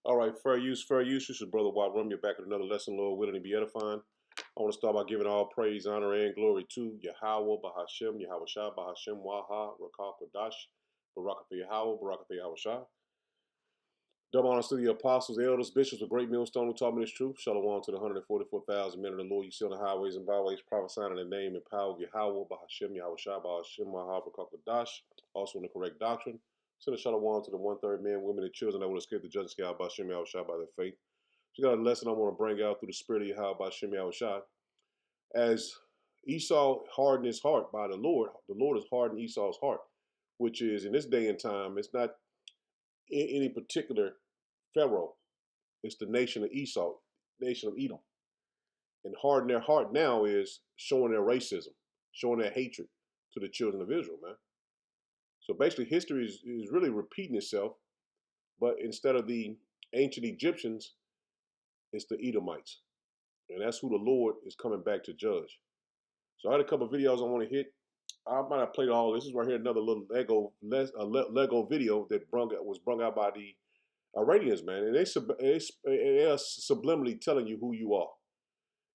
All right, fair use, fair use. This is Brother Watt Rum. You're back with another lesson, Lord willing to be edifying. I want to start by giving all praise, honor, and glory to Yahweh, Bahashem, Yahweh Shah, Bahashem, Waha, Rakal Kodash, Baraka for Yahweh, Baraka for Yahweh Shah. Double honors to the apostles, elders, bishops, a great millstone who taught me this truth. Shalom to the 144,000 men of the Lord. You see on the highways and byways, prophesying in the name and power of Yahweh, Bahashem, Yahweh Shah, Bahashem, Waha, Rakal Kodash, also in the correct doctrine. Send a shalom to the one-third men, women, and children that will escape the judgment scale by Shem Yahweh Shah by their faith. So we got a lesson I want to bring out through the spirit of Yahweh by Shem Yahweh Shah. As Esau hardened his heart by the Lord has hardened Esau's heart, which is in this day and time, it's not any particular Pharaoh. It's the nation of Esau, nation of Edom. And harden their heart now is showing their racism, showing their hatred to the children of Israel, man. So basically history is really repeating itself, but instead of the ancient Egyptians, it's the Edomites. And that's who the Lord is coming back to judge. So I had a couple of videos I want to hit. I might have played all this. Is right here another little Lego video that was brung out by the Iranians, man. And they are subliminally telling you who you are.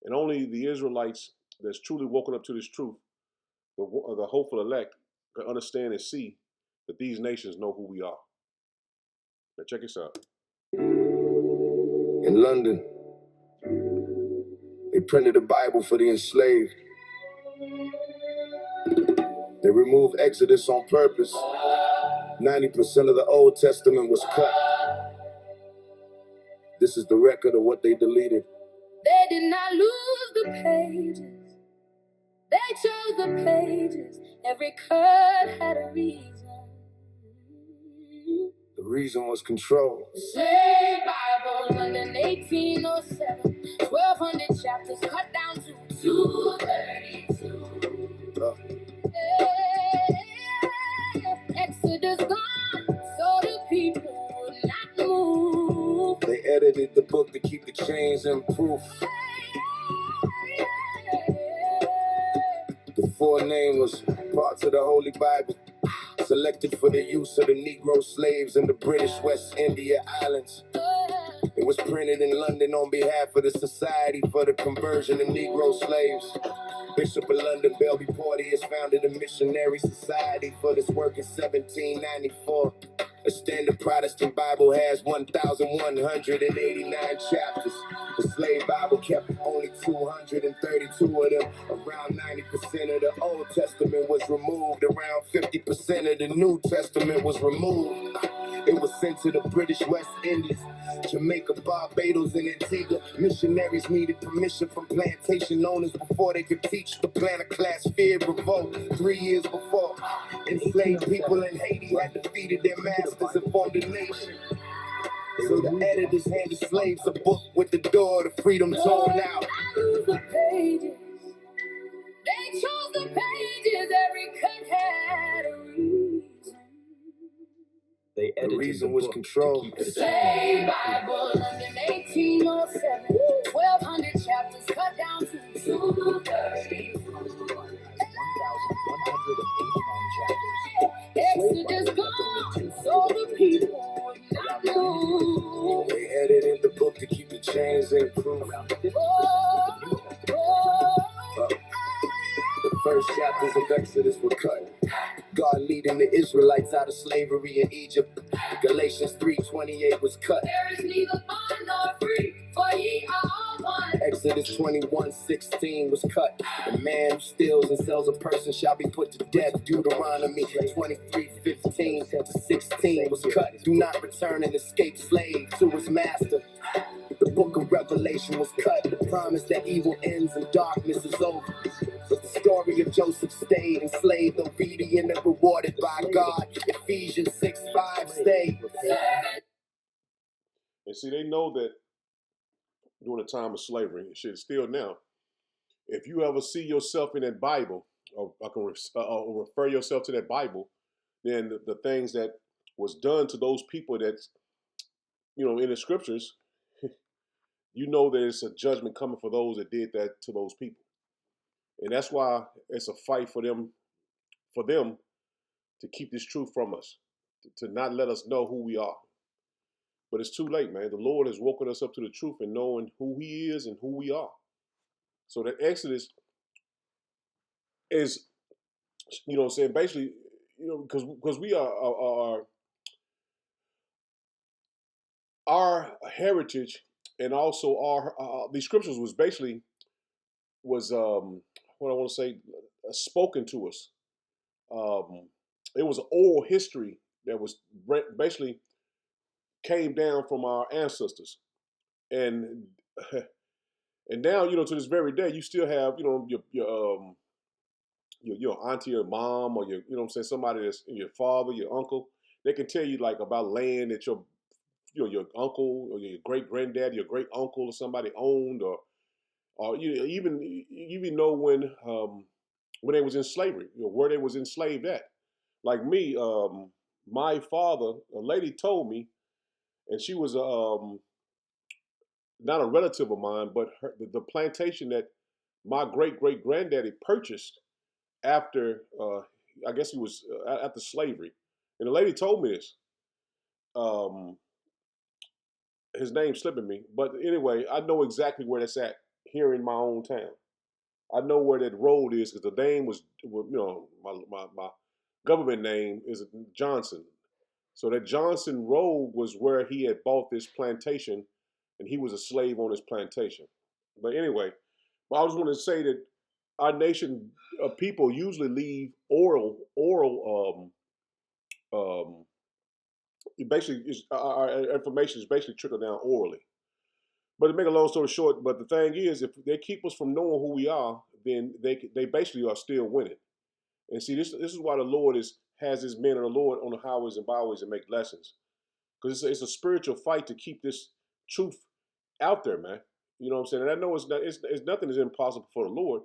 And only the Israelites that's truly woken up to this truth, the hopeful elect, can understand and see that these nations know who we are. Now check this out. In London, they printed a Bible for the enslaved. They removed Exodus on purpose. 90% of the Old Testament was cut. This is the record of what they deleted. They did not lose the pages. They chose the pages. Every cut had a reason. The reason was control. Slave Bible, London 1807. 1,200 chapters cut down to 232. Exodus gone, so the people would not move. They edited the book to keep the chains in proof. The forename was parts of the Holy Bible, selected for the use of the Negro slaves in the British West India Islands. It was printed in London on behalf of the Society for the Conversion of Negro Slaves. Bishop of London, Belby Porteous founded a missionary society for this work in 1794. A standard Protestant Bible has 1,189 chapters. The slave Bible kept only 232 of them. Around 90% of the Old Testament was removed. Around 50% of the New Testament was removed. It was sent to the British West Indies, Jamaica, Barbados, and Antigua. Missionaries needed permission from plantation owners before they could teach the plant a class fear revolt. 3 years before, enslaved people in Haiti had defeated their masters and formed a nation. So the editors handed slaves a book with the door to freedom torn out. The pages. They chose the pages. Every cut had a reason. The reason was control. Slave Bible, London 1807. 1,200 chapters cut down to 230. Exodus gone, so the people would not move. They edited the book to keep the chains in proof. The first chapters of Exodus were cut. God leading the Israelites out of slavery in Egypt. Galatians 3:28 was cut. There is neither bond nor free, for ye are all one. Exodus 21:16 was cut. The man who steals and sells a person shall be put to death. Deuteronomy 23:15-16 was cut. Do not return an escaped slave to his master. The book of Revelation was cut. The promise that evil ends and darkness is over. But the story of Joseph stayed enslaved, obedient and rewarded by God. Ephesians 6:5 stayed. And see, they know that during the time of slavery, and shit, still now, if you ever see yourself in that Bible, or refer yourself to that Bible, then the things that was done to those people that's, in the scriptures, you know that it's a judgment coming for those that did that to those people. And that's why it's a fight for them to keep this truth from us, to not let us know who we are. But it's too late, man. The Lord has woken us up to the truth and knowing who He is and who we are. So that Exodus is, you know what I'm saying, basically, you know, because we are our heritage, and also our these scriptures was basically was what I want to say, spoken to us. It was oral history that was basically came down from our ancestors, and and now, you know, to this very day, you still have, you know, your auntie or mom, or your, you know what I'm saying, somebody that's your father, your uncle. They can tell you like about land that your uncle or your great granddad, your great uncle or somebody owned, or you even know when they was in slavery, you know, where they was enslaved at. Like me, my father, a lady told me, and she was not a relative of mine, but the plantation that my great great granddaddy purchased after, I guess he was after slavery, and the lady told me this. Um, his name's slipping me, but anyway, I know exactly where that's at here in my own town. I know where that road is because the name was, you know, my government name is Johnson. So that Johnson Road was where he had bought this plantation, and he was a slave on his plantation. But anyway, but I just want to say that our nation of people usually leave oral. Basically, our information is basically trickled down orally. But to make a long story short, but the thing is, if they keep us from knowing who we are, then they basically are still winning. And see, this is why the Lord has His men of the Lord on the highways and byways and make lessons, because it's a spiritual fight to keep this truth out there, man. You know what I'm saying? And I know it's nothing is impossible for the Lord,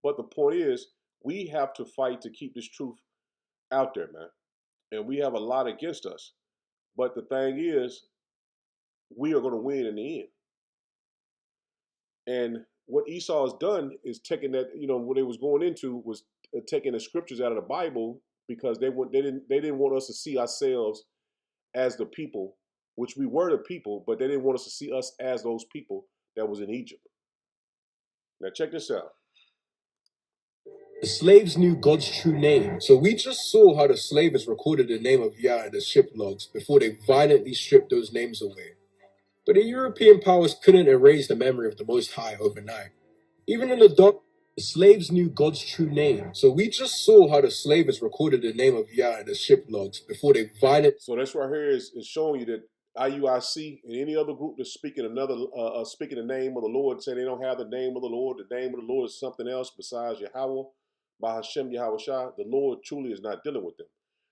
but the point is we have to fight to keep this truth out there, man. And we have a lot against us, but the thing is, we are going to win in the end. And what Esau has done is taking that, you know, what they was going into was taking the scriptures out of the Bible, because they didn't want us to see ourselves as the people, which we were the people, but they didn't want us to see us as those people that was in Egypt. Now check this out. The slaves knew God's true name, so we just saw how the slavers recorded the name of Yah in the ship logs before they violently stripped those names away. But the European powers couldn't erase the memory of the Most High overnight. Even in the dark, the slaves knew God's true name, so we just saw how the slavers recorded the name of Yah in the ship logs before they violently. So that's right here is showing you that IUIC and any other group that's speaking speaking the name of the Lord, say they don't have the name of the Lord. The name of the Lord is something else besides Yahweh, Bahashem Yahweh Shah. The Lord truly is not dealing with them.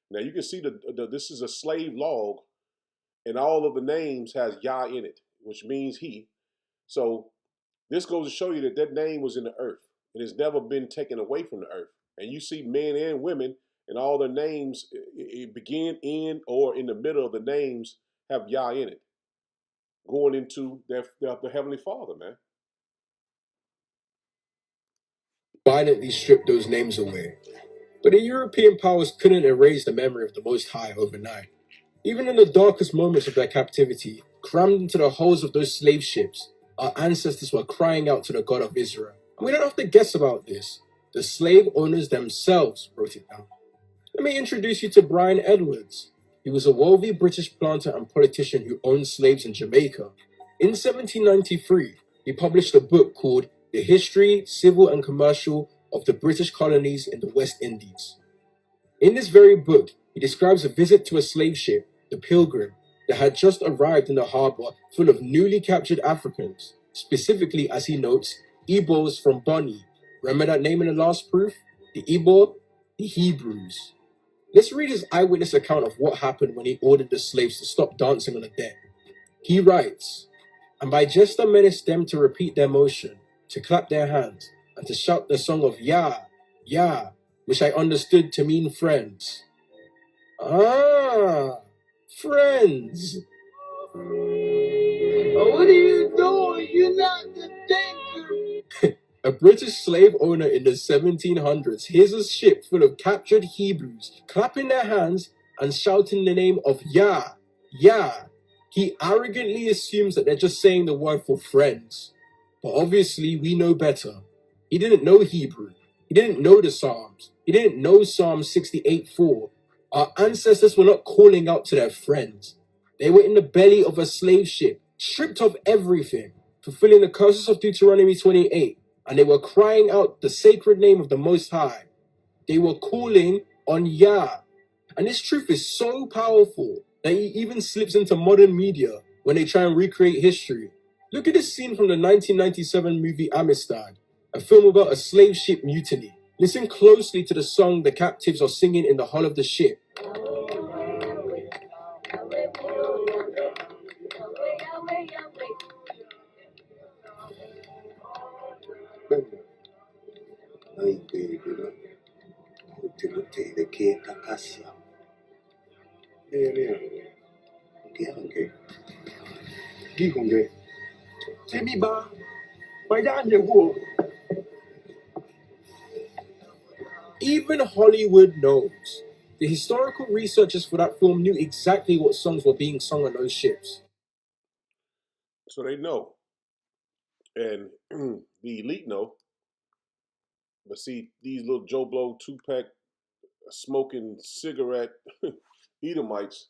Now you can see this is a slave log, and all of the names has Yah in it, which means He. So this goes to show you that that name was in the earth. It has never been taken away from the earth. And you see men and women, and all their names it begin in or in the middle of the names have Yah in it, going into the Heavenly Father, man. Violently stripped those names away. But the European powers couldn't erase the memory of the Most High overnight. Even in the darkest moments of their captivity, crammed into the hulls of those slave ships, our ancestors were crying out to the God of Israel. And we don't have to guess about this. The slave owners themselves wrote it down. Let me introduce you to Brian Edwards. He was a wealthy British planter and politician who owned slaves in Jamaica. In 1793, he published a book called The History, Civil and Commercial of the British Colonies in the West Indies. In this very book, he describes a visit to a slave ship, the Pilgrim, that had just arrived in the harbor full of newly captured Africans, specifically, as he notes, Igbos from Bonny. Remember that name in the last proof? The Igbo, the Hebrews. Let's read his eyewitness account of what happened when he ordered the slaves to stop dancing on the deck. He writes, "And by gesture menaced them to repeat their motion, to clap their hands, and to shout the song of Yah, Yah, which I understood to mean friends." Ah, friends. Oh, what are you doing? You're not the thinker. A British slave owner in the 1700s hears a ship full of captured Hebrews clapping their hands and shouting the name of Yah, Yah. He arrogantly assumes that they're just saying the word for friends. But obviously, we know better. He didn't know Hebrew. He didn't know the Psalms. He didn't know Psalm 68:4. Our ancestors were not calling out to their friends. They were in the belly of a slave ship, stripped of everything, fulfilling the curses of Deuteronomy 28, and they were crying out the sacred name of the Most High. They were calling on Yah. And this truth is so powerful that it even slips into modern media when they try and recreate history. Look at this scene from the 1997 movie Amistad, a film about a slave ship mutiny. Listen closely to the song the captives are singing in the hull of the ship. Even Hollywood knows. The historical researchers for that film knew exactly what songs were being sung on those ships. So they know. And the elite know. But see, these little Joe Blow 2-pack smoking cigarette Edomites,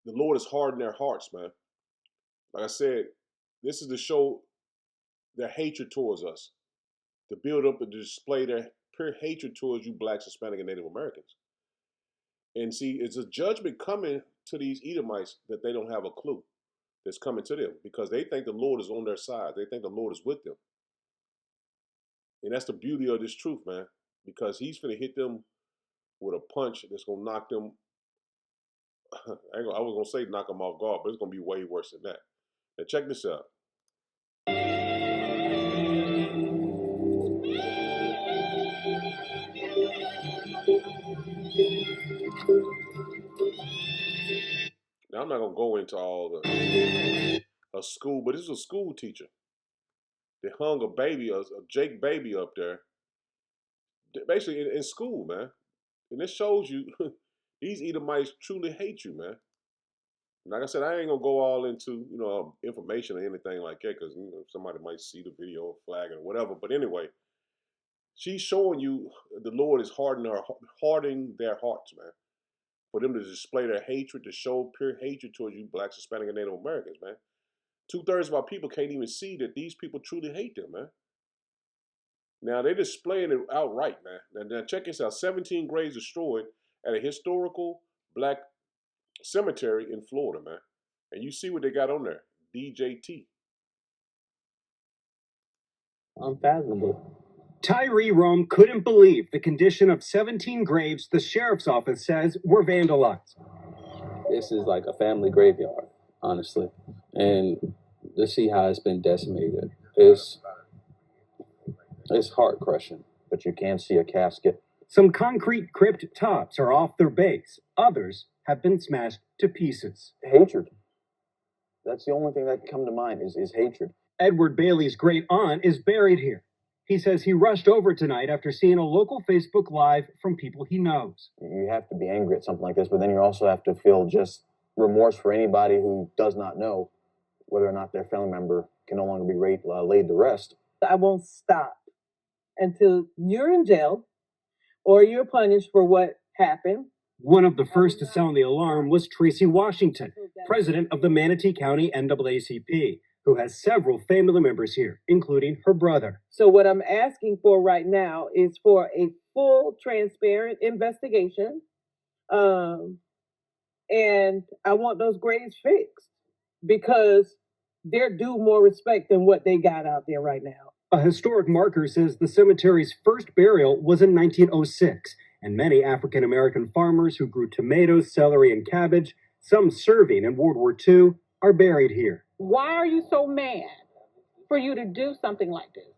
the Lord has hardened their hearts, man. Like I said, this is to show their hatred towards us, to build up and display their pure hatred towards you blacks, Hispanic, and Native Americans. And see, it's a judgment coming to these Edomites that they don't have a clue that's coming to them because they think the Lord is on their side. They think the Lord is with them. And that's the beauty of this truth, man, because he's going to hit them with a punch that's going to knock them. I was going to say knock them off guard, but it's going to be way worse than that. Now, check this out. Now, I'm not going to go into all a school, but this is a school teacher. They hung a baby, a Jake baby up there, basically in school, man. And this shows you these Edomites truly hate you, man. Like I said, I ain't gonna go all into information or anything like that because somebody might see the video or flag it or whatever. But anyway, she's showing you the Lord is hardening their hearts, man, for them to display their hatred, to show pure hatred towards you, blacks, Hispanic, and Native Americans, man. 2/3 of our people can't even see that these people truly hate them, man. Now they're displaying it outright, man. Now check this out: 17 graves destroyed at a historical black cemetery in Florida, man. And you see what they got on there: DJT. Unfathomable. Tyree Rome couldn't believe the condition of 17 graves the sheriff's office says were vandalized. This is like a family graveyard, honestly. And to see how it's been decimated is heart crushing. But you can see a casket. Some concrete crypt tops are off their base. Others have been smashed to pieces. Hatred. That's the only thing that can come to mind is hatred. Edward Bailey's great aunt is buried here. He says he rushed over tonight after seeing a local Facebook Live from people he knows. You have to be angry at something like this, but then you also have to feel just remorse for anybody who does not know whether or not their family member can no longer be laid to rest. I won't stop until you're in jail or you're punished for what happened. One of the first to sound the alarm was Tracy Washington, president of the Manatee County NAACP, who has several family members here, including her brother. So what I'm asking for right now is for a full, transparent investigation. And I want those graves fixed because they're due more respect than what they got out there right now. A historic marker says the cemetery's first burial was in 1906, and many African American farmers who grew tomatoes, celery, and cabbage, some serving in World War II, are buried here. Why are you so mad for you to do something like this?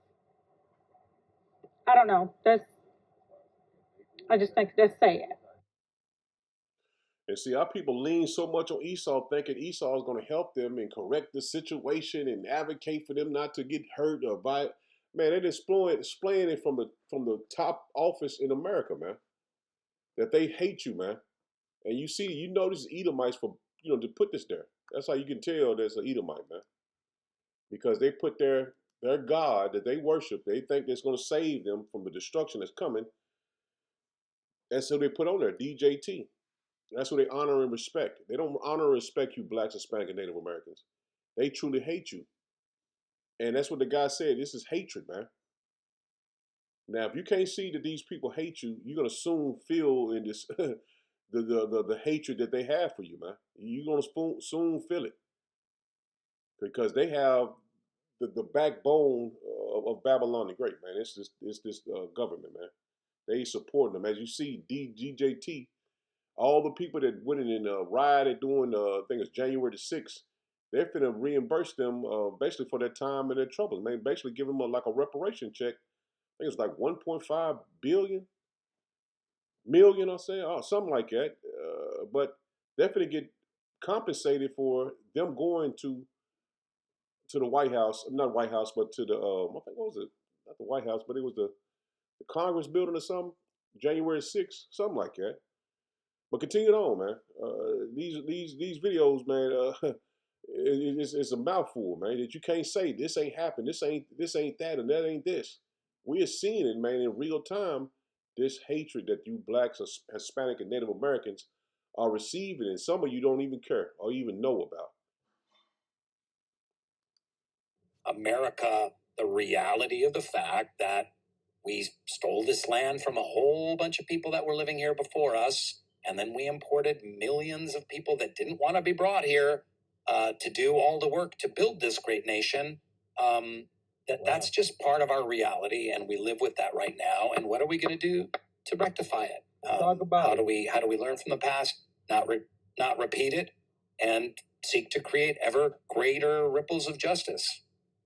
I don't know. I just think that's sad. And see, our people lean so much on Esau, thinking Esau is going to help them and correct the situation and advocate for them not to get hurt or by. Man, they're displaying it from the top office in America, man. That they hate you, man. And you notice Edomites for to put this there. That's how you can tell there's an Edomite, man, because they put their God that they worship, they think that's going to save them from the destruction that's coming, and so they put on there DJT. That's what they honor and respect. They don't honor and respect you blacks, Hispanic, and Native Americans. They truly hate you. And that's what the guy said. This is hatred, man. Now, if you can't see that these people hate you, you're gonna soon feel in this the hatred that they have for you, man. You're gonna soon feel it because they have the backbone of Babylon the Great, man. It's this government, man. They supporting them, as you see. DJT, all the people that went in and rioted during I think it's January the 6th. They're finna reimburse them basically for their time and their troubles, man. Basically give them like a reparation check. I think it's like 1.5 million, I'll say, or something like that. But they're finna get compensated for them going to the White House, not White House, but to the I think what was it? Not the White House, but it was the Congress building or something. January 6th, something like that. But continue on, man. These videos, man. It's a mouthful, man. That you can't say this ain't happened. This ain't that, and that ain't this. We are seeing it, man, in real time. This hatred that you blacks, Hispanic, and Native Americans are receiving, and some of you don't even care or even know about. America, the reality of the fact that we stole this land from a whole bunch of people that were living here before us, and then we imported millions of people that didn't want to be brought here to do all the work to build this great nation. That's just part of our reality, and we live with that right now. And what are we going to do to rectify it? Talk about how do we learn from the past, not repeat it, and seek to create ever greater ripples of justice?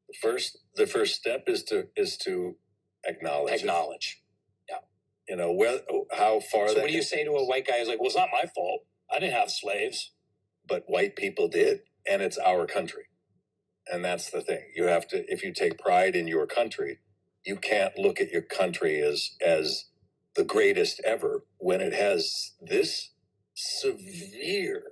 The first step is to acknowledge. Yeah. How far. So what do you say to a white guy who's like, well, it's not my fault. I didn't have slaves. But white people did, and it's our country. And that's the thing. You have to, if you take pride in your country, you can't look at your country as the greatest ever when it has this severe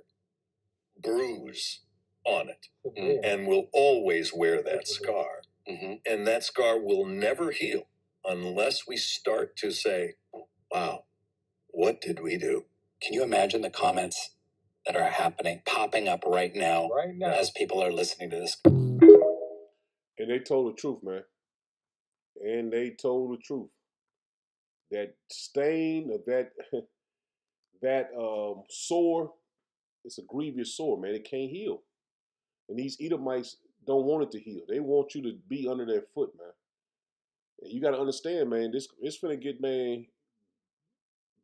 bruise on it. Mm-hmm. And will always wear that scar. Mm-hmm. And that scar will never heal unless we start to say, wow, what did we do? Can you imagine the comments that are popping up right now as people are listening to this? And they told the truth, man. And they told the truth. That stain of that sore, it's a grievous sore, man. It can't heal. And these Edomites don't want it to heal. They want you to be under their foot, man. And you got to understand, man, it's finna get, man,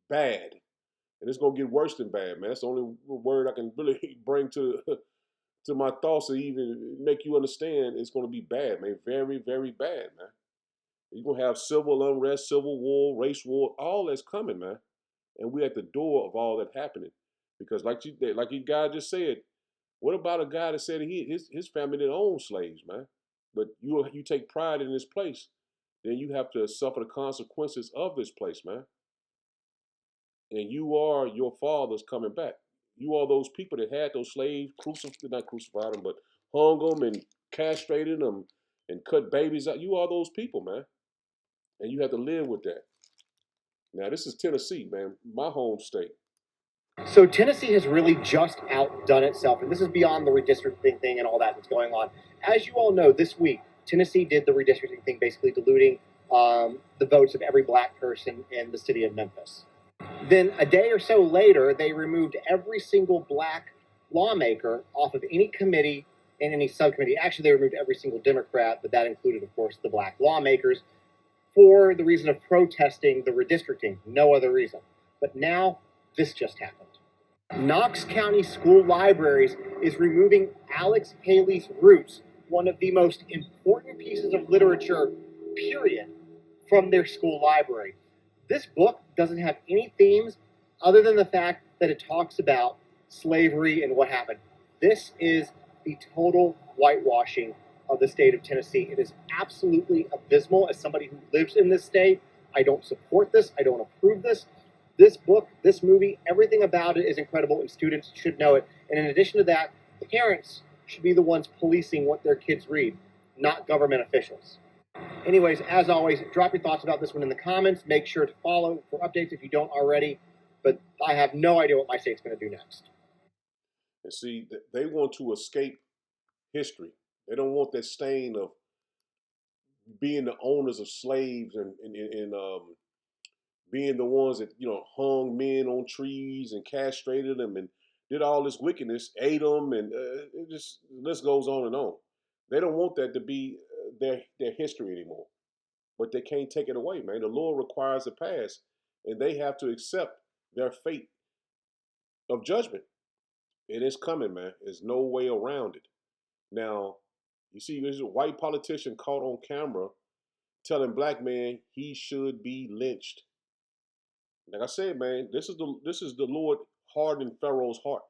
bad. And it's going to get worse than bad, man. That's the only word I can really bring to my thoughts to even make you understand it's going to be bad, man. Very, very bad, man. You're going to have civil unrest, civil war, race war, all that's coming, man. And we're at the door of all that happening. Because like you guy just said, what about a guy that said his family didn't own slaves, man? But you take pride in this place, then you have to suffer the consequences of this place, man. And you are your fathers coming back. You are those people that had those slaves, not crucified them, but hung them and castrated them and cut babies out. You are those people, man. And you have to live with that. Now, this is Tennessee, man, my home state. So Tennessee has really just outdone itself, and this is beyond the redistricting thing and all that that's going on. As you all know, this week, Tennessee did the redistricting thing, basically diluting the votes of every black person in the city of Memphis. Then a day or so later, they removed every single black lawmaker off of any committee and any subcommittee. Actually, they removed every single Democrat, but that included, of course, the black lawmakers for the reason of protesting the redistricting, no other reason. But now, this just happened. Knox County School Libraries is removing Alex Haley's Roots, one of the most important pieces of literature, period, from their school library. This book doesn't have any themes other than the fact that it talks about slavery and what happened. This is the total whitewashing of the state of Tennessee. It is absolutely abysmal. As somebody who lives in this state, I don't support this. I don't approve this. This book, this movie, everything about it is incredible, and students should know it. And in addition to that, parents should be the ones policing what their kids read, not government officials. Anyways, as always, drop your thoughts about this one in the comments. Make sure to follow for updates if you don't already. But I have no idea what my state's going to do next. And see, they want to escape history. They don't want that stain of being the owners of slaves and being the ones that hung men on trees and castrated them and did all this wickedness, ate them, and it just the list goes on and on. They don't want that to be their history anymore, but they can't take it away, man. The Lord requires a pass, and they have to accept their fate of judgment. And it's coming, man. There's no way around it. Now, you see, there's a white politician caught on camera telling black man he should be lynched. Like I said, man, this is the Lord hardening Pharaoh's heart.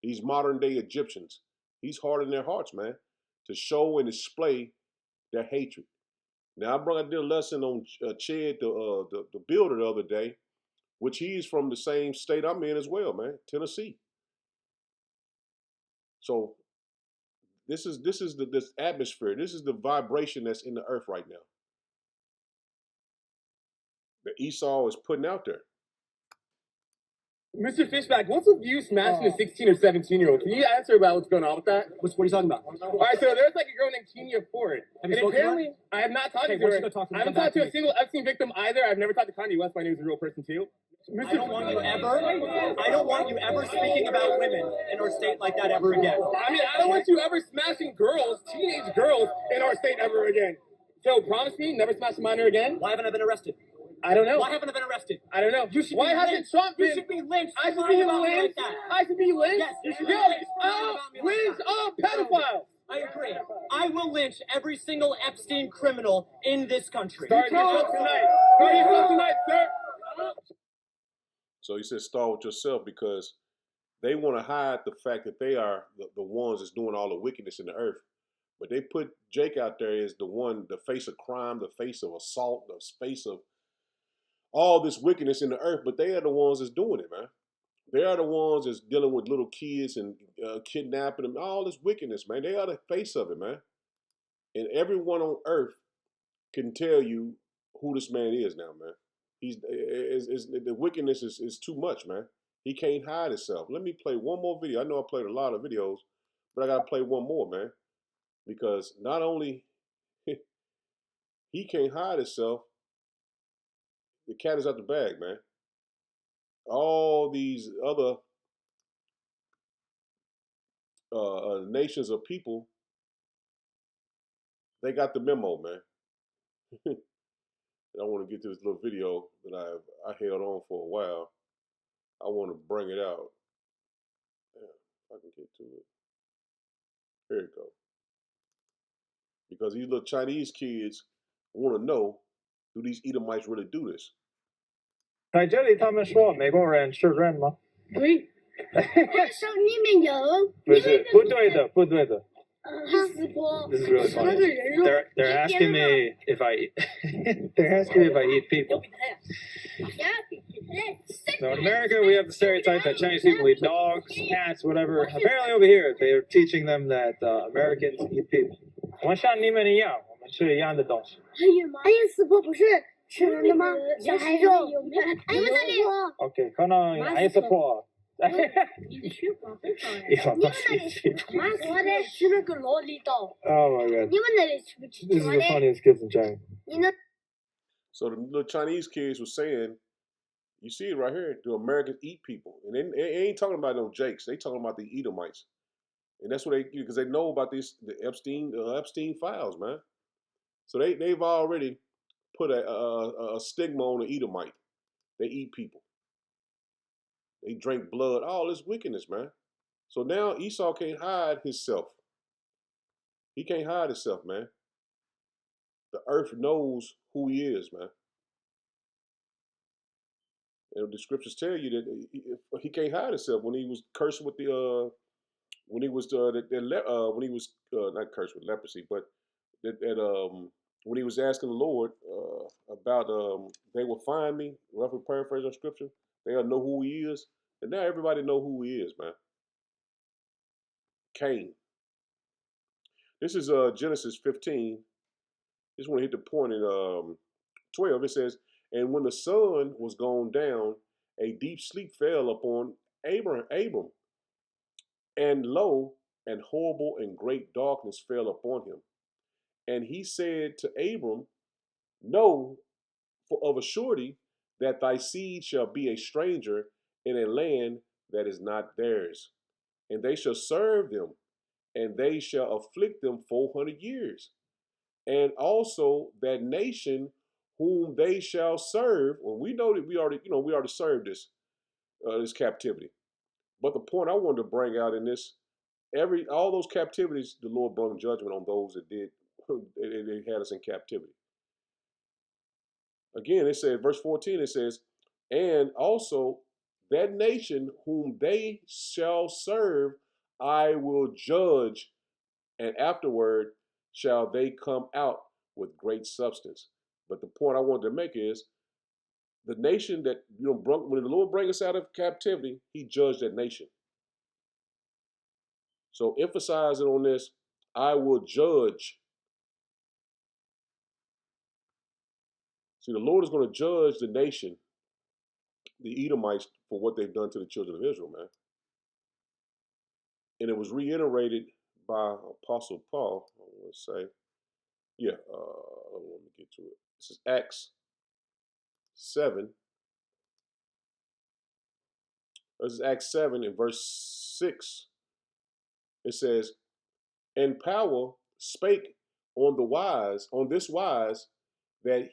These modern day Egyptians, he's hardening their hearts, man, to show and display their hatred. Now, I did a lesson on Chad, the builder, the other day, which he's from the same state I'm in as well, man, Tennessee. So this atmosphere. This is the vibration that's in the earth right now. That Esau is putting out there. Mr. Fishback, what's with you smashing a 16 or 17-year-old? Can you answer about what's going on with that? What are you talking about? All right, so there's like a girl named Kenya Ford. Have you and spoken to her? apparently, I have not talked Okay, to why her. don't you go talk to her? I haven't Come talked back to to a single Epstein victim either. I've never talked to Kanye West. My name is a real person too. I don't want you ever speaking about women in our state like that ever again. I mean, I don't want you ever smashing girls, teenage girls, in our state ever again. So promise me, never smash a minor again. Why haven't I been arrested? I don't know. Why haven't I been arrested? I don't know. You should Why be hasn't lynched. Trump been? You should be lynched. I should Lying be about me lynched. like that. I should be lynched. Yes, you should be Yo, lynched. Lying about me like lynch that. all pedophiles. I agree. I will lynch every single Epstein criminal in this country. Start yourself tonight. Start yourself tonight, sir. So he said, start with yourself, because they want to hide the fact that they are the ones that's doing all the wickedness in the earth. But they put Jake out there as the face of crime, the face of assault, the face of all this wickedness in the earth. But they are the ones that's doing it, man. They are the ones that's dealing with little kids and kidnapping them, all this wickedness, man. They are the face of it, man. And everyone on earth can tell you who this man is now, man. The wickedness is too much, man. He can't hide himself. Let me play one more video. I know I played a lot of videos, but I gotta play one more, man, because not only he can't hide himself, the cat is out the bag, man. All these other nations of people, they got the memo, man. I want to get to this little video that I held on for a while. I want to bring it out. Yeah, I can get to it. Here it go. Because these little Chinese kids want to know, do these Edomites really do this? 在这里他们说美国人是人吗？对，我手里面有，不是，不对的，不对的。死过， This is really 那 funny. 个人肉， They're asking me if I they're asking me if I eat people. So in America we have the stereotype that Chinese people eat dogs, cats, whatever. Apparently over here they're teaching them that Americans eat people. 我们像你们一样，我们吃一样的东西。还有死过不是吃人的吗？小孩肉，还有那里， OK，可能还是破。你的血管非常一样东西。我在吃那个萝莉刀， Oh my god. 你们那里吃不吃？ This is the funniest kids in China. 你那 So the little Chinese kids were saying, you see it right here, do Americans eat people? And they ain't talking about no Jakes. They talking about the Edomites. And that's what they do, because they know about the Epstein files, man. So they've already put a stigma on the Edomite. They eat people. They drink blood. All this wickedness, man. So now Esau can't hide himself. He can't hide himself, man. The earth knows who he is, man. And the scriptures tell you that he can't hide himself. When he was cursed with when he was not cursed with leprosy, but when he was asking the Lord about they will find me, roughly paraphrase on scripture, They'll know who he is. And now everybody know who he is, man. Cain. This is Genesis 15. Just want to hit the point in 12. It says, and when the sun was gone down, a deep sleep fell upon Abram, and lo, and horrible and great darkness fell upon him. And he said to Abram, know for of a surety that thy seed shall be a stranger in a land that is not theirs, and they shall serve them, and they shall afflict them 400 years. And also that nation whom they shall serve. Well, we know that we already served this captivity. But the point I wanted to bring out in this, all those captivities, the Lord brought judgment on those that did they had us in captivity. Again, it says, verse 14, it says, and also that nation whom they shall serve, I will judge, and afterward shall they come out with great substance. But the point I wanted to make is the nation that, when the Lord bring us out of captivity, he judged that nation. So emphasizing on this, I will judge. See, the Lord is going to judge the nation, the Edomites, for what they've done to the children of Israel, man. And it was reiterated by Apostle Paul. Let's say, let me get to it. This is Acts 7. This is Acts 7 in verse 6. It says, and power spake on this wise, that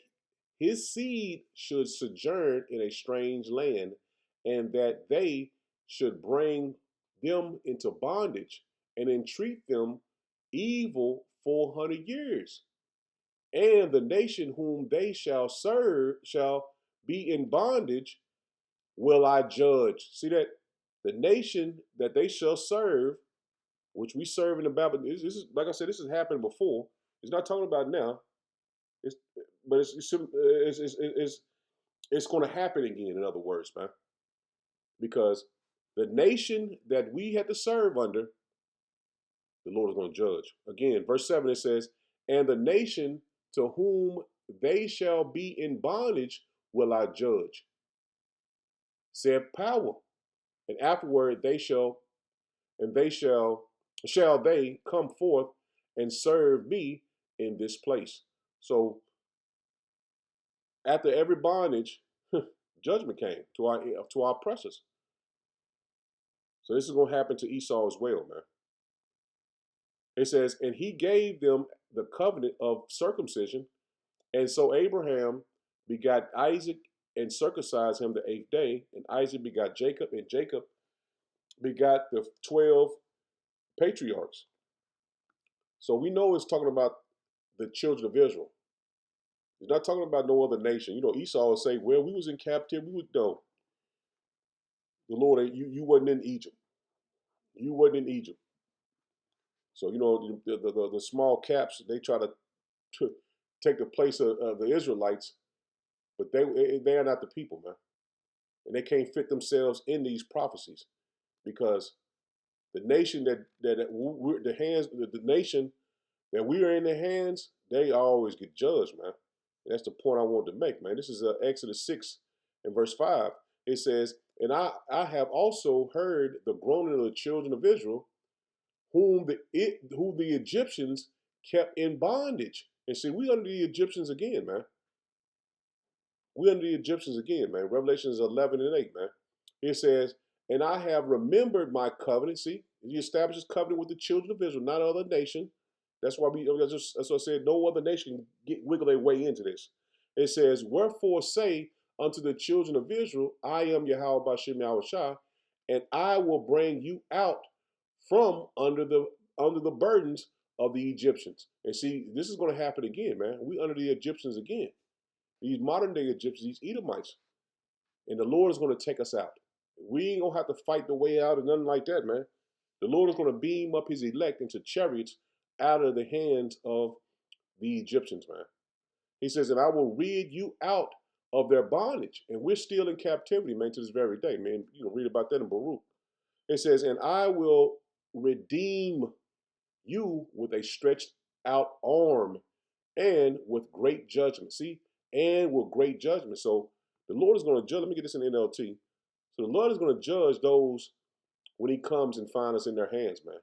his seed should sojourn in a strange land, and that they should bring them into bondage and entreat them evil 400 years. And the nation whom they shall serve shall be in bondage, will I judge. See that? The nation that they shall serve, which we serve in the Bible, this is, like I said, this has happened before. It's not talking about now. But it's going to happen again. In other words, man, because the nation that we had to serve under, the Lord is going to judge. Again, verse 7, it says, and the nation to whom they shall be in bondage will I judge, said power. And afterward shall they come forth and serve me in this place. So after every bondage, judgment came to our oppressors. So this is going to happen to Esau as well, man. It says, and he gave them the covenant of circumcision. And so Abraham begot Isaac and circumcised him the 8th day. And Isaac begot Jacob, and Jacob begot the 12 patriarchs. So we know it's talking about the children of Israel. It's not talking about no other nation. Esau will say, well, we was in captivity. We would know. The Lord, you wasn't in Egypt. You wasn't in Egypt. So, the small caps, they try to take the place of the Israelites, but they are not the people, man. And they can't fit themselves in these prophecies, because the nation the nation that we are in their hands, they always get judged, man. And that's the point I wanted to make, man. This is Exodus 6 and verse 5. It says, and I have also heard the groaning of the children of Israel, whom the Egyptians kept in bondage. And see, we under the Egyptians again, man. We under the Egyptians again, man. Revelations 11 and 8, man. It says, and I have remembered my covenant. See, he establishes covenant with the children of Israel, not other nation. That's why that's what I said, no other nation can wiggle their way into this. It says, wherefore say unto the children of Israel, I am Yahweh Bashem Yahushua, and I will bring you out from under the burdens of the Egyptians. And see, this is going to happen again, man. We under the Egyptians again. These modern day Egyptians, these Edomites. And the Lord is going to take us out. We ain't going to have to fight the way out or nothing like that, man. The Lord is going to beam up his elect into chariots out of the hands of the Egyptians, man. He says, and I will rid you out of their bondage. And we're still in captivity, man, to this very day, man. You can read about that in Baruch. It says, and I will redeem you with a stretched out arm and with great judgment. See, and with great judgment. So the Lord is going to judge. Let me get this in NLT. So the Lord is going to judge those when he comes and finds us in their hands, man.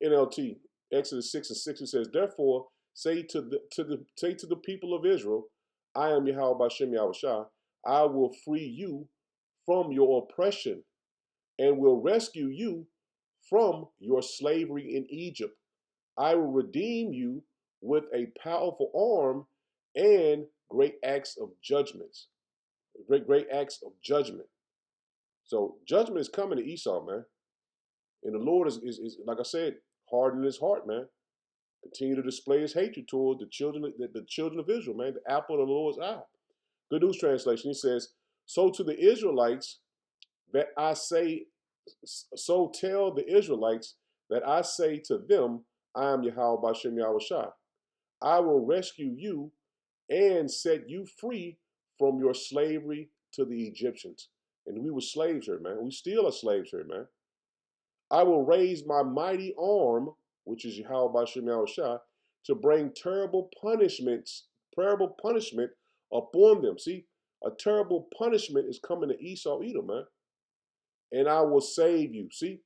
NLT, Exodus 6:6, it says, therefore, say to the people of Israel, I am Yahweh Bashem Yahushua. I will free you from your oppression and will rescue you from your slavery in Egypt. I will redeem you with a powerful arm and great acts of judgments. Great acts of judgment. So judgment is coming to Esau, man. And the Lord is like I said, hardening his heart, man. Continue to display his hatred toward the children of Israel, man, the apple of the Lord's eye. Good News Translation, he says, so to the Israelites that I say, so tell the Israelites that I say to them, I am Yahweh Bashem Yahushua. I will rescue you and set you free from your slavery to the Egyptians. And we were slaves here, man. We still are slaves here, man. I will raise my mighty arm, which is Yahweh Bashem Yahushua, to bring terrible punishment upon them. See, a terrible punishment is coming to Esau, Edom, man. And I will save you. See,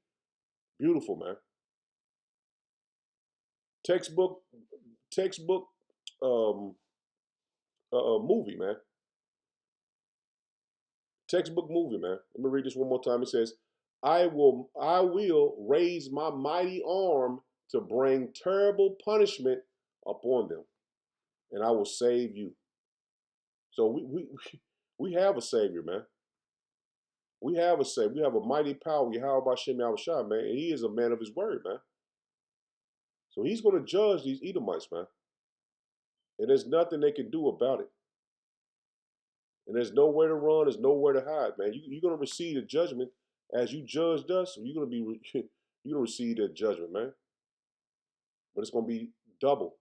beautiful, man. Textbook um, movie, man. Textbook movie, man. Let me read this one more time. It says, I will raise my mighty arm to bring terrible punishment upon them, and I will save you. So we have a savior, man. We have a savior. We have a mighty power, Yahweh Bashem Yahushua, man, and he is a man of his word, man. So he's going to judge these Edomites, man. And there's nothing they can do about it. And there's nowhere to run. There's nowhere to hide, man. You're going to receive the judgment as you judged us. You're going to be, you're going to receive that judgment, man. But it's going to be double.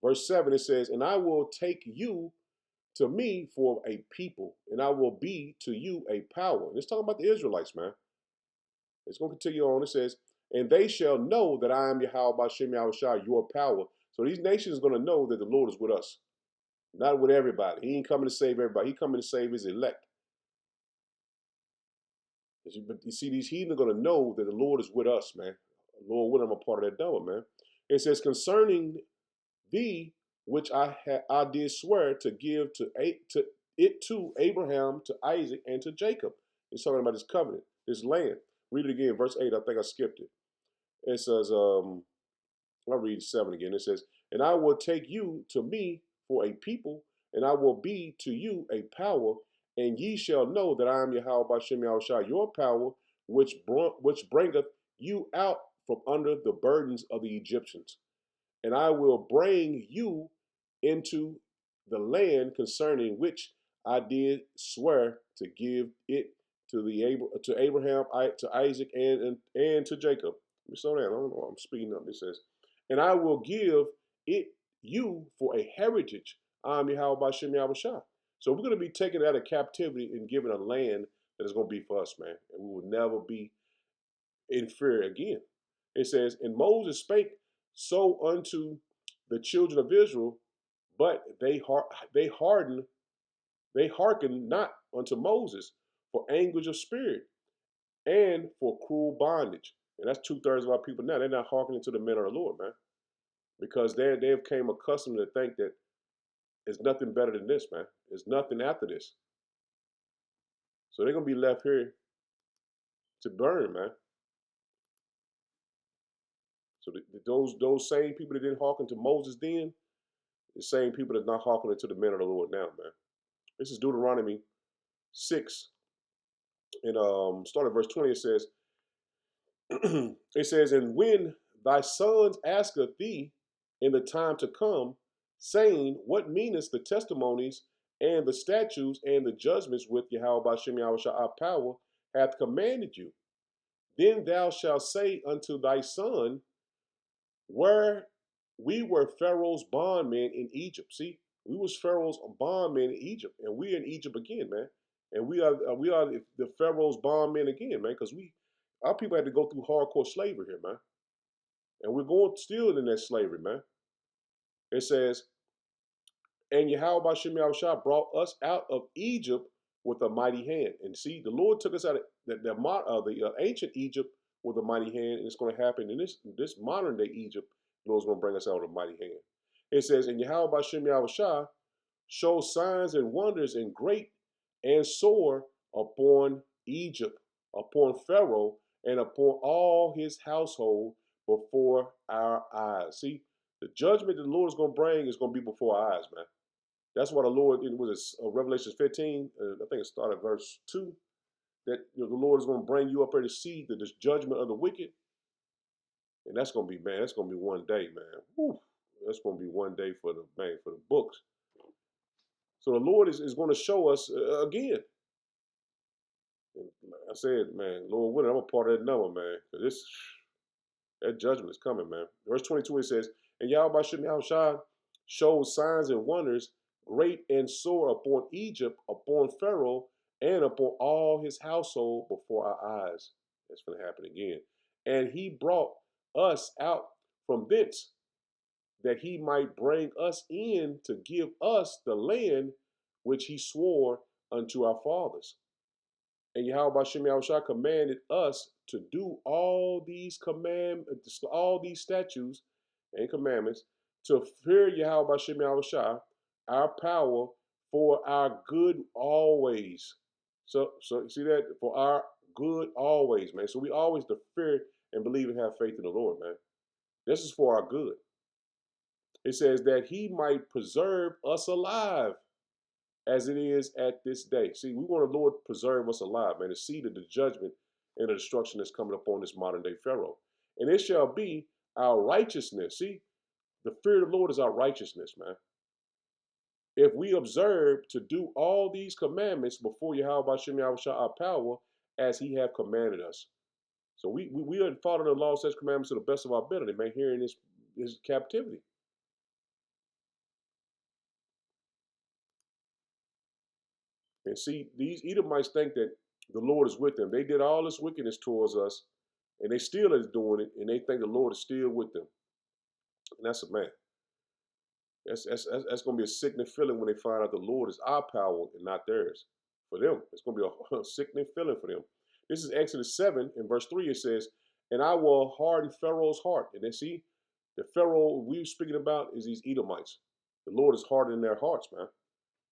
Verse 7, it says, and I will take you to me for a people, and I will be to you a power. And it's talking about the Israelites, man. It's going to continue on. It says, and they shall know that I am Yahweh Bashem Yahushua, your power. So these nations are going to know that the Lord is with us. Not with everybody. He ain't coming to save everybody. He coming to save his elect. But you see, these heathen are going to know that the Lord is with us, man. The Lord with them, a part of that double, man. It says, concerning thee, which I did swear to give to Abraham, to Isaac, and to Jacob. It's talking about this covenant, this land. Read it again, verse 8. I think I skipped it. It says, I'll read 7 again. It says, and I will take you to me for a people, and I will be to you a power, and ye shall know that I am Yahweh Bashem Yahushua, your power, which bringeth you out from under the burdens of the Egyptians. And I will bring you into the land concerning which I did swear to give it to Abraham, to Isaac, and to Jacob. Let me slow down. I don't know. I'm speeding up. It says, and I will give it you for a heritage. I'm Yahweh Bashem Yahushua. So we're going to be taken out of captivity and given a land that is going to be for us, man. And we will never be inferior again. It says, and Moses spake so unto the children of Israel, but they hearkened not unto Moses for anguish of spirit and for cruel bondage. And that's 2/3 of our people now. They're not hearkening to the men of the Lord, man. Because they've become accustomed to think that there's nothing better than this, man. There's nothing after this. So they're going to be left here to burn, man. So those same people that didn't hearken to Moses then, the same people that's not hearkening to the men of the Lord now, man. This is Deuteronomy 6. And starting verse 20, it says, and when thy sons asketh thee in the time to come, saying, what meaneth the testimonies and the statutes and the judgments with Yahweh Bashem Yahushua our power hath commanded you? Then thou shalt say unto thy son, where we were Pharaoh's bondmen in Egypt. See, We was Pharaoh's bondmen in Egypt, and we're in Egypt again, man. And we are the Pharaoh's bondmen again, man, because our people had to go through hardcore slavery here, man, and we're going still in that slavery, man. It says, and Yahweh Bashem Yahushua brought us out of Egypt with a mighty hand. And see, the Lord took us out of the ancient Egypt with a mighty hand, and it's going to happen in this modern day Egypt. The Lord's going to bring us out with a mighty hand. It says, and Yahweh Bashem Yahushua show signs and wonders and great and sore upon Egypt, upon Pharaoh, and upon all his household before our eyes. See, the judgment that the Lord is going to bring is going to be before our eyes, man. That's why the Lord, it was Revelation 15, I think it started verse 2, that the Lord is going to bring you up here to see this judgment of the wicked. And that's going to be, man, that's going to be one day, man. Whew. That's going to be one day for the books. So the Lord is going to show us again. And like I said, man, Lord willing, I'm a part of that number, man. Because that judgment is coming, man. Verse 22, it says, and Yahweh Shem Yahushua showed signs and wonders great and sore upon Egypt, upon Pharaoh, and upon all his household before our eyes. That's going to happen again. And he brought us out from thence, that he might bring us in to give us the land which he swore unto our fathers. And Yahweh Bashem Yahushua commanded us to do all these statutes and commandments, to fear Yahweh Bashem Yahushua, our power, for our good always. So see that? For our good always, man. So we always to fear and believe and have faith in the Lord, man. This is for our good. It says that he might preserve us alive as it is at this day. See, we want the Lord to preserve us alive, man, to see the judgment and the destruction that's coming upon this modern day Pharaoh. And it shall be our righteousness. See, the fear of the Lord is our righteousness, man. If we observe to do all these commandments before Yahweh Bashem Yahushua our power, as he have commanded us. So we are following the law, such commandments to the best of our ability, man, here in this captivity. And see, these Edomites think that the Lord is with them. They did all this wickedness towards us, and they still is doing it, and they think the Lord is still with them. And that's a man. That's going to be a sickening feeling when they find out the Lord is our power and not theirs. For them, it's going to be a sickening feeling for them. This is Exodus 7, in verse 3, it says, and I will harden Pharaoh's heart. And then see, the Pharaoh we're speaking about is these Edomites. The Lord is hardening their hearts, man.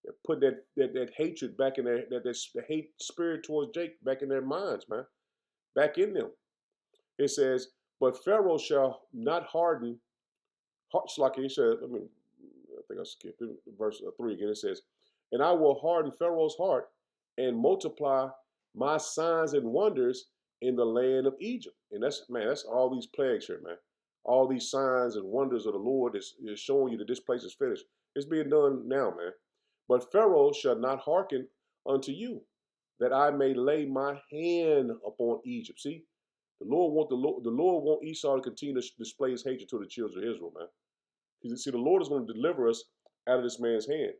They're putting that hatred back in their, the hate spirit towards Jake back in their minds, man. Back in them. It says, but Pharaoh shall not harden hearts like he said. I think I skipped it. Verse 3 again. It says, and I will harden Pharaoh's heart and multiply my signs and wonders in the land of Egypt. And that's all these plagues here, man. All these signs and wonders of the Lord is showing you that this place is finished. It's being done now, man. But Pharaoh shall not hearken unto you, that I may lay my hand upon Egypt. See, the Lord want Esau to continue to display his hatred to the children of Israel, man. Because see, the Lord is going to deliver us out of this man's hand.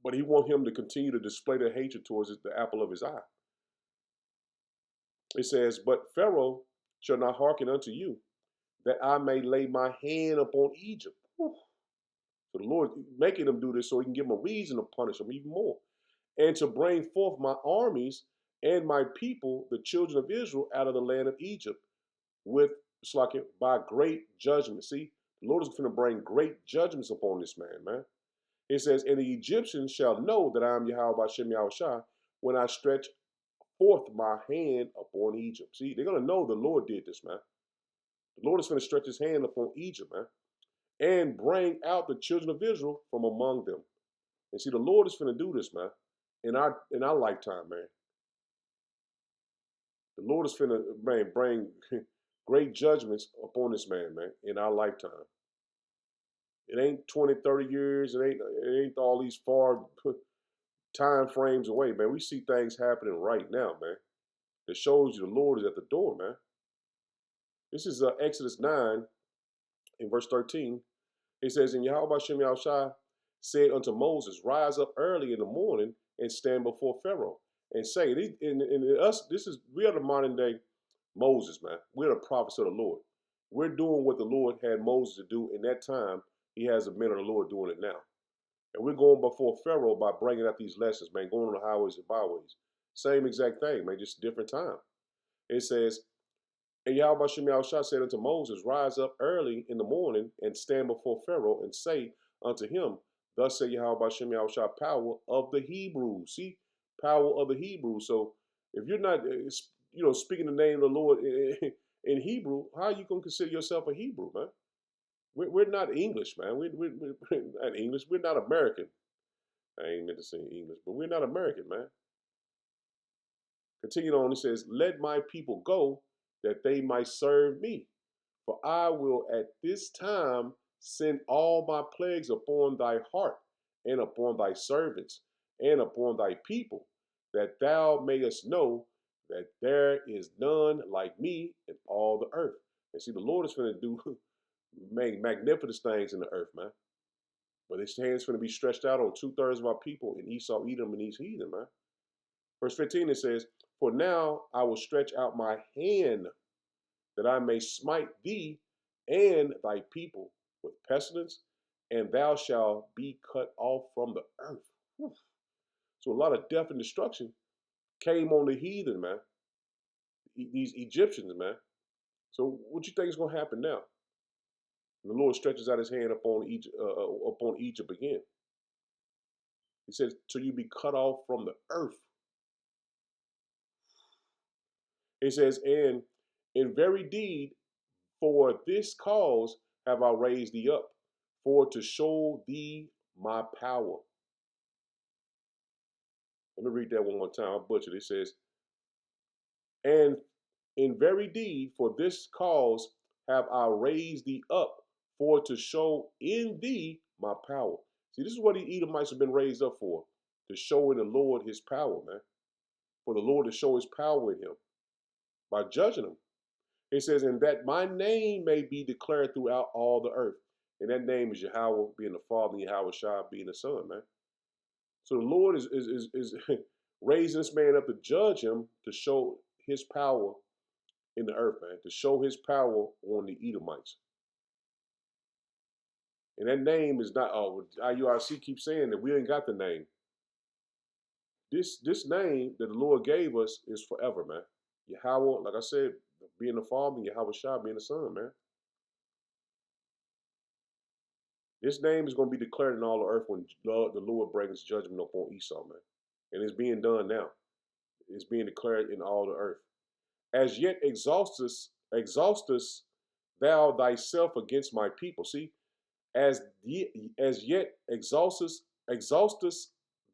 But he wants him to continue to display their hatred towards the apple of his eye. It says, but Pharaoh shall not hearken unto you, that I may lay my hand upon Egypt. Whew. So the Lord making them do this so he can give them a reason to punish them even more. And to bring forth my armies and my people, the children of Israel, out of the land of Egypt with by great judgment. See, the Lord is going to bring great judgments upon this man. It says, and the Egyptians shall know that I am Yahweh Bashem Yahushua when I stretch forth my hand upon Egypt. See, they're going to know the Lord did this, man. The Lord is going to stretch his hand upon Egypt, man, and bring out the children of Israel from among them. And see, the Lord is going to do this, man, in our lifetime, man. The Lord is going to bring great judgments upon this man, in our lifetime. It ain't 20, 30 years. It ain't all these far time frames away, man. We see things happening right now, man. It shows you the Lord is at the door, man. This is Exodus 9 in verse 13. It says, and Yahweh Hashem Yahushua said unto Moses, rise up early in the morning and stand before Pharaoh and say, and us, we are the modern day Moses, man. We're the prophets of the Lord. We're doing what the Lord had Moses to do in that time. He has the men of the Lord doing it now. And we're going before Pharaoh by bringing out these lessons, man, going on the highways and byways. Same exact thing, man, just different time. It says, and Yahweh Shem Yahushua said unto Moses, rise up early in the morning and stand before Pharaoh and say unto him, thus say Yahweh Shem Yahushua, power of the Hebrews. See, power of the Hebrews. So if you're not, speaking the name of the Lord in Hebrew, how are you going to consider yourself a Hebrew, man? We're not English, man. We're not English. We're not American. I ain't meant to say English, but we're not American, man. Continuing on, it says, let my people go that they might serve me. For I will at this time send all my plagues upon thy heart and upon thy servants and upon thy people, that thou mayest know that there is none like me in all the earth. And see, the Lord is going to do magnificent things in the earth, man. But his hand's going to be stretched out on 2/3 of our people in Esau, Edom, and these heathen, man. Verse 15, it says, for now I will stretch out my hand that I may smite thee and thy people with pestilence, and thou shalt be cut off from the earth. Whew. So a lot of death and destruction came on the heathen, man. These Egyptians, man. So what you think is going to happen now? The Lord stretches out his hand upon Egypt again. He says, till you be cut off from the earth. He says, and in very deed, for this cause have I raised thee up, for to show thee my power. Let me read that one more time. I'll butcher it. It says, and in very deed, for this cause have I raised thee up, for to show in thee my power. See, this is what the Edomites have been raised up for, to show in the Lord his power, man. For the Lord to show his power in him by judging him. It says, and that my name may be declared throughout all the earth. And that name is Yahweh being the Father, and Yahweh Shah being the Son, man. So the Lord is raising this man up to judge him, to show his power in the earth, man, to show his power on the Edomites. And that name is not, IURC keeps saying that we ain't got the name. This name that the Lord gave us is forever, man. Yahweh, like I said, being the Father, and Yahweh Shah being the Son, man. This name is going to be declared in all the earth when the Lord brings judgment upon Esau, man. And it's being done now. It's being declared in all the earth. As yet exhaustest thou thyself against my people. See, as yet exhaustest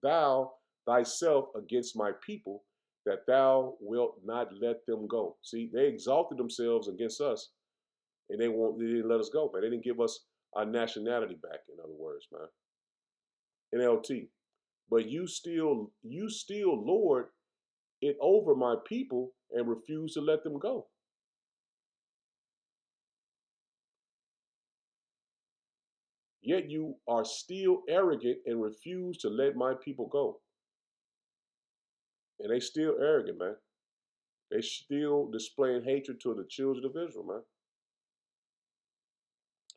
thou thyself against my people, that thou wilt not let them go. See, they exalted themselves against us, and they didn't let us go, man. They didn't give us our nationality back, in other words, man. NLT. But you still lord it over my people and refuse to let them go. Yet you are still arrogant and refuse to let my people go. And they still arrogant, man. They still displaying hatred to the children of Israel, man.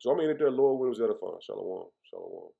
So I'm in it there, Lord, when it was edifying. Shalom. Shalom.